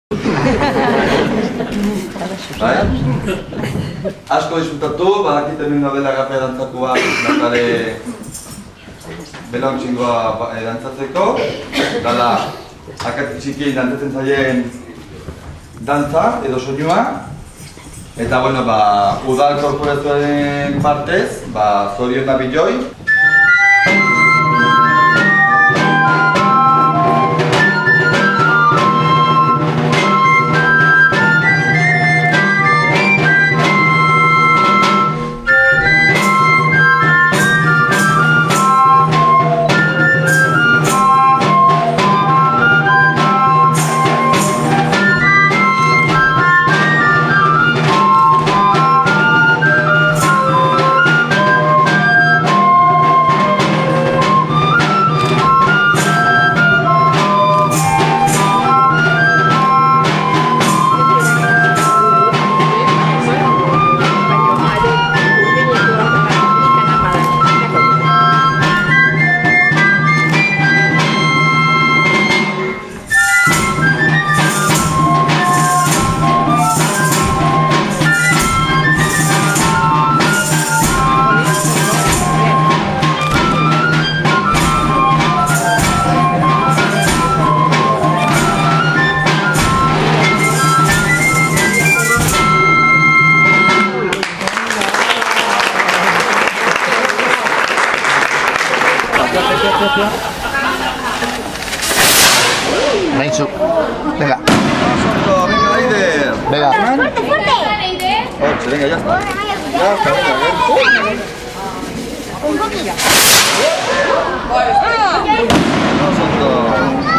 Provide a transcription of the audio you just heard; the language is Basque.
Bai? Asko disfrutatu, badakite hemen gaudela rapea dantzatua Natale belauntxingoa dantzatzeko. Dala, akatzi txikien dantzatzen zaien dantza edo soinua. Eta, bueno, udal korporazioaren partez, zorion da biloi. Renzo, venga. Venga, Aider. Venga. Fuerte, fuerte. Oye, venga, ya está. Ya está, venga. Un poquito. Nosotros.